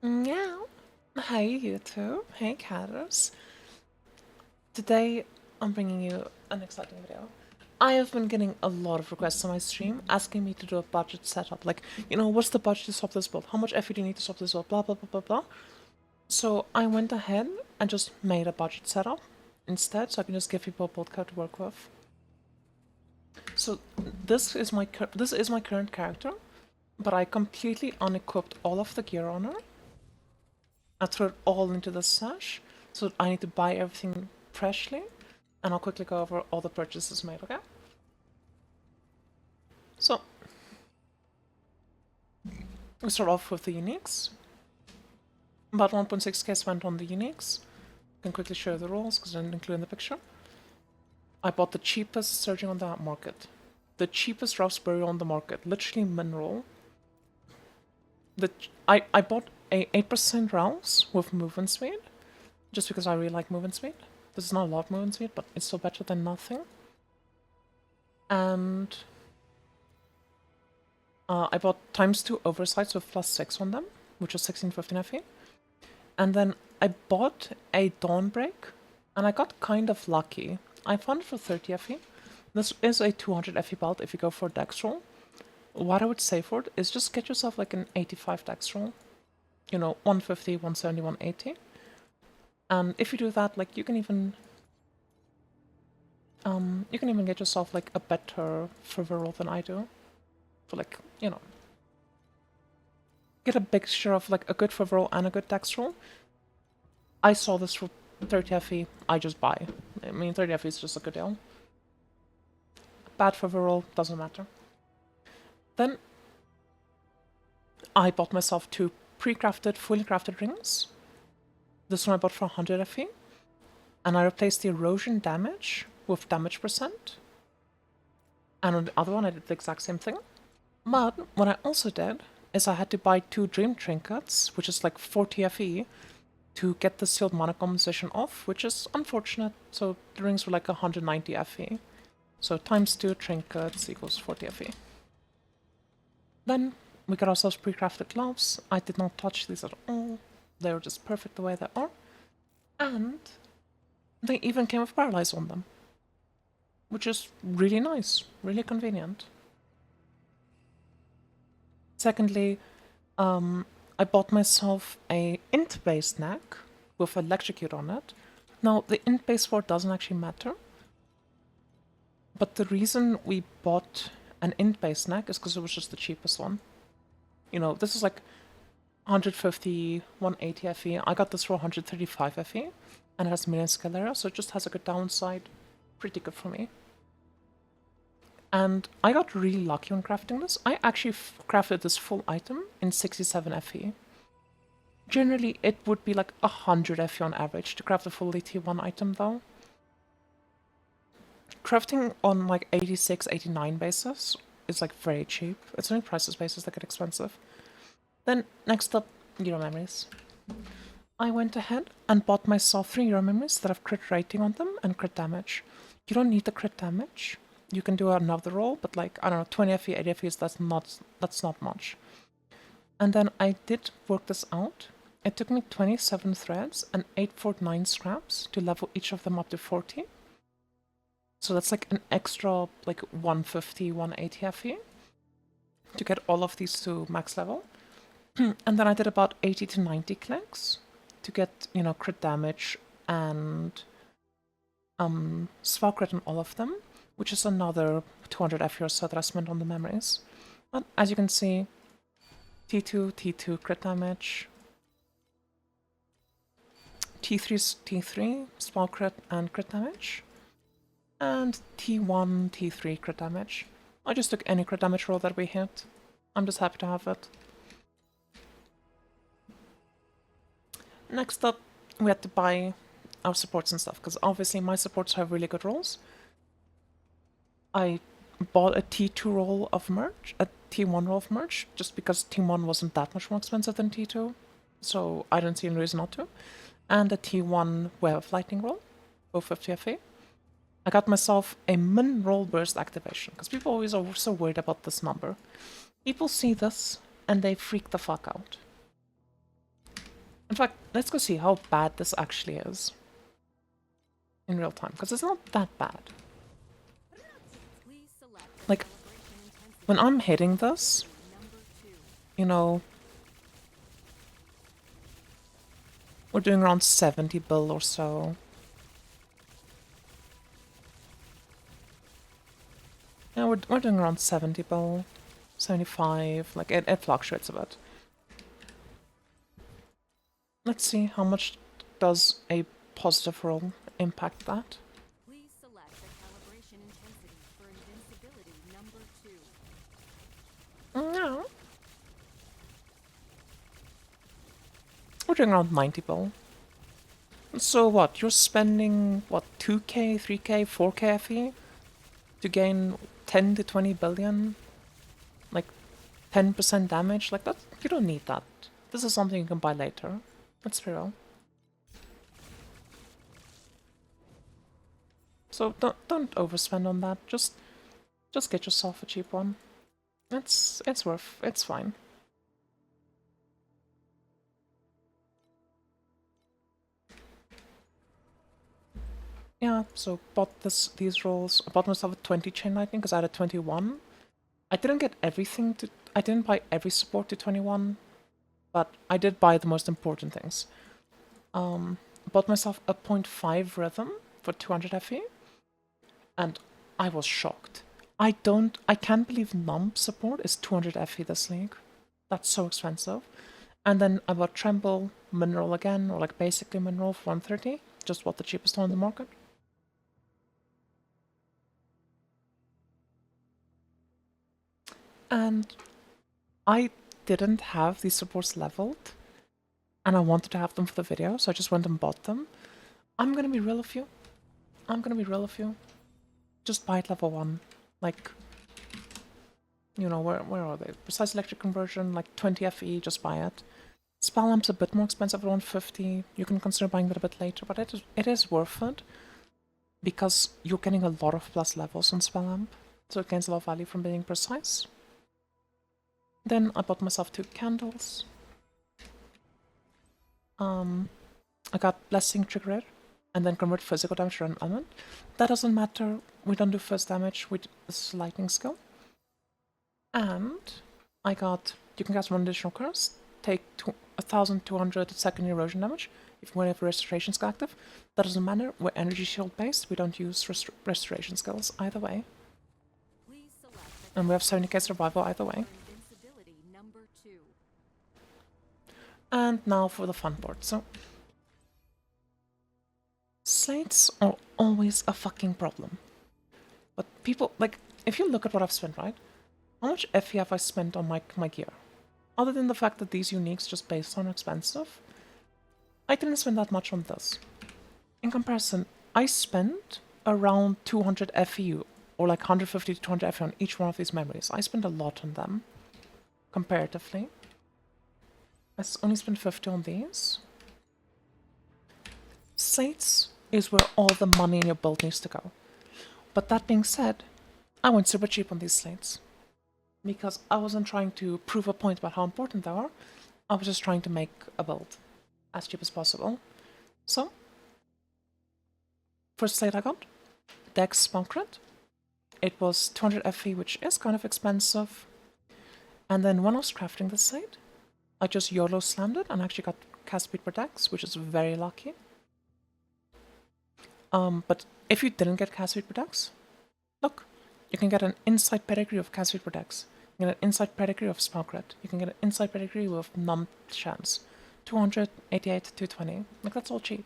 Yeah. Hey, you two. Hey, Catters. Today, I'm bringing you an exciting video. I have been getting a lot of requests on my stream asking me to do a budget setup. Like, what's the budget to swap this build? How much FE do you need to swap this build? Blah, blah, blah, blah, blah. So I went ahead and just made a budget setup instead, so I can just give people a build code to work with. So this is my current character, but I completely unequipped all of the gear on her. I threw it all into the stash, so I need to buy everything freshly, and I'll quickly go over all the purchases made, okay? So, we start off with the uniques. About 1.6k spent on the uniques. I can quickly show you the rules, because I didn't include in the picture. I bought the cheapest surging on the market. The cheapest raspberry on the market, literally mineral. I bought a 8% rouse with movement speed, just because I really like movement speed. This is not a lot of movement speed, but it's still better than nothing. And I bought ×2 oversights with +6 on them, which was 1615 FE. And then I bought a Dawnbreak, and I got kind of lucky. I found it for 30 FE. This is a 200 FE belt if you go for dex roll. What I would say for it is just get yourself like an 85 dex roll. 150, 170, 180. And if you do that, like you can even get yourself like a better fervor roll than I do. For like, get a mixture of like a good fervor roll and a good dex roll. I saw this for 30 FE, I just buy. I mean, 30 FE is just a good deal. Bad fervor roll, doesn't matter. Then I bought myself 2 pre-crafted, fully crafted rings. This one I bought for 100 FE. And I replaced the erosion damage with damage percent. And on the other one I did the exact same thing. But what I also did is I had to buy 2 dream trinkets, which is like 40 FE, to get the sealed mana composition off, which is unfortunate. So the rings were like 190 FE. So ×2 trinkets equals 40 FE. Then we got ourselves pre-crafted gloves. I did not touch these at all. They were just perfect the way they are. And they even came with paralyze on them, which is really nice, really convenient. Secondly, I bought myself a int-based neck with electrocute on it. Now, the int-based word doesn't actually matter, but the reason we bought an int-based neck is because it was just the cheapest one. This is like 150, 180 FE. I got this for 135 FE, and it has million skill area, so it just has a good downside. Pretty good for me. And I got really lucky on crafting this. I actually crafted this full item in 67 FE. Generally, it would be like 100 FE on average to craft a fully T1 item though. Crafting on like 86, 89 bases is like very cheap. It's only prices bases that get expensive. Then next up, Euro memories. I went ahead and bought myself 3 Euro memories that have crit rating on them and crit damage. You don't need the crit damage. You can do another roll, but like, I don't know, 20 FE, 80 FE, that's not much. And then I did work this out. It took me 27 threads and 849 scraps to level each of them up to 40. So that's like an extra like 150, 180 FE to get all of these to max level. And then I did about 80 to 90 clicks to get, crit damage and spell crit on all of them, which is another 200 FE or so that I spent on the memories. But as you can see, T2, T2 crit damage, T3, spell crit and crit damage, and T1, T3 crit damage. I just took any crit damage roll that we hit. I'm just happy to have it. Next up, we had to buy our supports and stuff, because obviously my supports have really good rolls. I bought a T2 roll of merch, a T1 roll of merch, just because T1 wasn't that much more expensive than T2, so I didn't see any reason not to. And a T1 Web of Lightning roll, both 50 FE. I got myself a min roll burst activation, because people always are so worried about this number. People see this, and they freak the fuck out. In fact, let's go see how bad this actually is in real time, because it's not that bad. Like, when I'm hitting this, you know, we're doing around 70 bill or so. Yeah, we're doing around 70 bill, 75, like it fluctuates a bit. Let's see how much does a positive roll impact that. Please select the calibration intensity for invincibility number 2. No. We're doing around 90 bill. So what, you're spending, what, 2k, 3k, 4k FE to gain 10 to 20 billion? Like, 10% damage? Like, that, you don't need that. This is something you can buy later. Let's be real. So don't overspend on that. Just get yourself a cheap one. It's fine. Yeah, so bought these rolls. I bought myself a 20 chain lightning because I had a 21. I didn't get everything to. I didn't buy every support to 21, but I did buy the most important things. Bought myself a 0.5 rhythm for 200 FE, and I was shocked. I can't believe numb support is 200 FE this league. That's so expensive. And then I bought Tremble Mineral again, or like basically Mineral for 130. Just what the cheapest one on the market. And I didn't have these supports leveled, and I wanted to have them for the video, so I just went and bought them. I'm gonna be real with you. Just buy it level 1. Like, you know, where are they? Precise electric conversion, like 20 FE, just buy it. Spell Lamp's a bit more expensive at 150. You can consider buying that a bit later, but it is worth it. Because you're getting a lot of plus levels on Spell Lamp, so it gains a lot of value from being precise. Then I bought myself 2 candles. I got Blessing Trigger and then convert physical damage to an element. That doesn't matter. We don't do first damage with this lightning skill. And I got, you can cast 1 additional curse, take 1200 second erosion damage if you have restoration skill active. That doesn't matter. We're energy shield based. We don't use restoration skills either way. And we have 70k survival either way. And now for the fun part. So, slates are always a fucking problem. But people, like, if you look at what I've spent, right? How much FE have I spent on my gear? Other than the fact that these uniques just based on expensive, I didn't spend that much on this. In comparison, I spent around 200 FE, or like 150 to 200 FE on each one of these memories. I spent a lot on them, comparatively. I only spent 50 on these. Slates is where all the money in your build needs to go. But that being said, I went super cheap on these slates. Because I wasn't trying to prove a point about how important they are. I was just trying to make a build as cheap as possible. So, first slate I got, Dex Spellcrit. It was 200 FE, which is kind of expensive. And then when I was crafting this slate, I just YOLO slammed it and actually got cast speed per Dex, which is very lucky. But if you didn't get cast speed per Dex, look, you can get an inside pedigree of cast speed per Dex. You can get an inside pedigree of Spellcrit. You can get an inside pedigree with numb chance. 288, 220. Like, that's all cheap.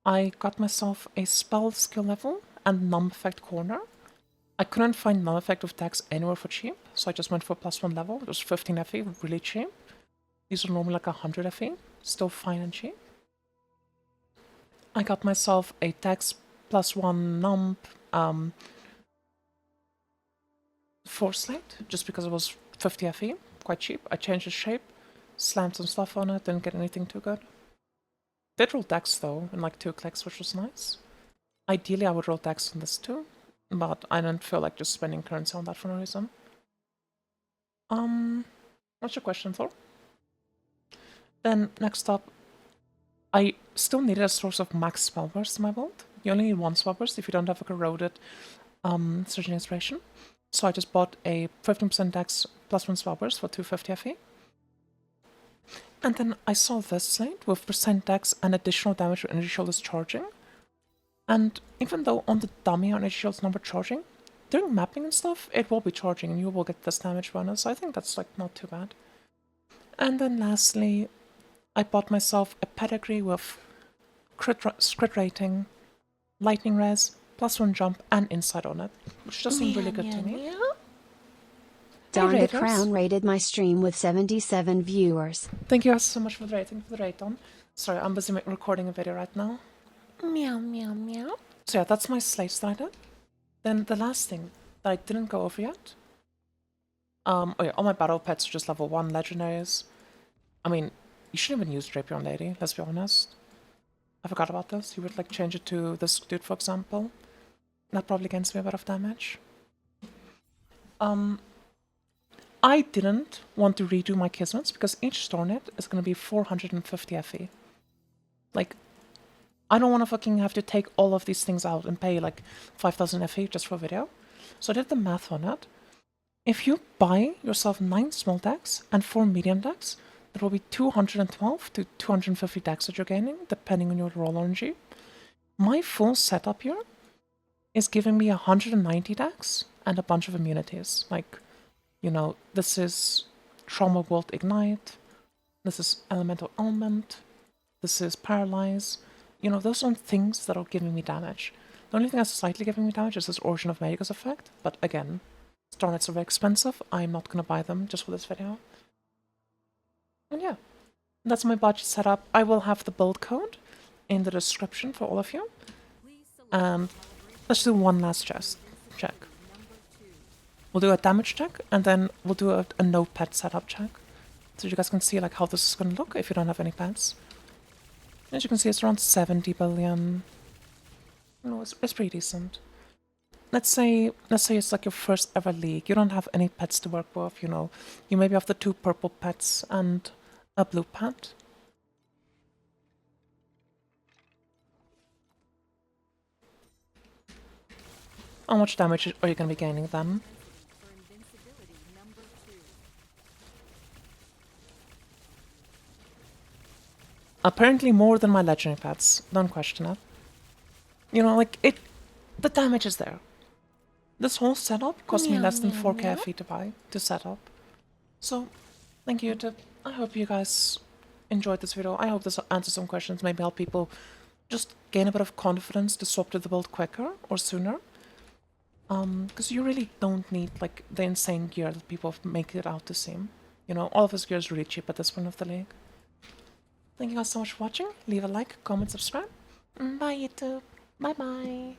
I got myself a spell skill level and numb effect corner. I couldn't find numb effect of Dex anywhere for cheap, so I just went for +1 level. It was 15 FE, really cheap. These are normally like 100 FE, still fine and cheap. I got myself a Dex +1 numb 4 slate, just because it was 50 FE, quite cheap. I changed the shape, slammed some stuff on it, didn't get anything too good. Did roll Dex though, in like 2 clicks, which was nice. Ideally I would roll Dex on this too, but I didn't feel like just spending currency on that for no reason. What's your question, Thor? Then next up, I still needed a source of max spell burst in my build. You only need one spell burst if you don't have a corroded Surging Inspiration. So I just bought a 15% dex plus 1 spell burst for 250 FE. And then I saw this slate with percent dex and additional damage when energy shield is charging. And even though on the dummy our energy shield is not charging, during mapping and stuff, it will be charging and you will get this damage bonus. So I think that's like not too bad. And then lastly, I bought myself a pedigree with crit rating, lightning res, plus 1 jump, and insight on it, which does seem really good to me. Don Hey, the Crown rated my stream with 77 viewers. Thank you guys so much for the rating, for the rate, Don. Sorry, I'm busy recording a video right now. Meow, meow, meow. So yeah, that's my slates that I did. Then the last thing that I didn't go over yet. Oh yeah, all my battle pets are just level 1 legendaries. I mean, you shouldn't even use Drapion Lady, let's be honest. I forgot about this. You would like change it to this dude, for example. That probably gains me a bit of damage. I didn't want to redo my Kismets because each Stornet is going to be 450 FE. Like, I don't want to fucking have to take all of these things out and pay like 5000 FE just for a video. So I did the math on it. If you buy yourself 9 small decks and 4 medium decks, that will be 212 to 250 decks that you're gaining, depending on your roll RNG. My full setup here is giving me 190 decks and a bunch of immunities. Like, you know, this is Trauma World Ignite, this is Elemental Element, this is Paralyze. You know, those aren't things that are giving me damage. The only thing that's slightly giving me damage is this Origin of Magic's effect, but again, Starnets are very expensive. I'm not gonna buy them just for this video. And yeah, that's my budget setup. I will have the build code in the description for all of you. And let's do one last check. We'll do a damage check, and then we'll do a no pet setup check. So you guys can see like how this is gonna look if you don't have any pets. As you can see, it's around 70 billion. You know, it's pretty decent. Let's say it's like your first ever league. You don't have any pets to work with, you know. You maybe have the 2 purple pets and a blue pet. How much damage are you going to be gaining then? Apparently more than my legendary pets. Don't question it. You know, like, the damage is there. This whole setup cost me less than 4k FE to buy, to set up. So, thank you, YouTube. I hope you guys enjoyed this video. I hope this answers some questions, maybe help people just gain a bit of confidence to swap to the build quicker or sooner. Because you really don't need, like, the insane gear that people make it out to seem. You know, all of this gear is really cheap at this point of the league. Thank you guys so much for watching. Leave a like, comment, subscribe. Bye, YouTube. Bye-bye.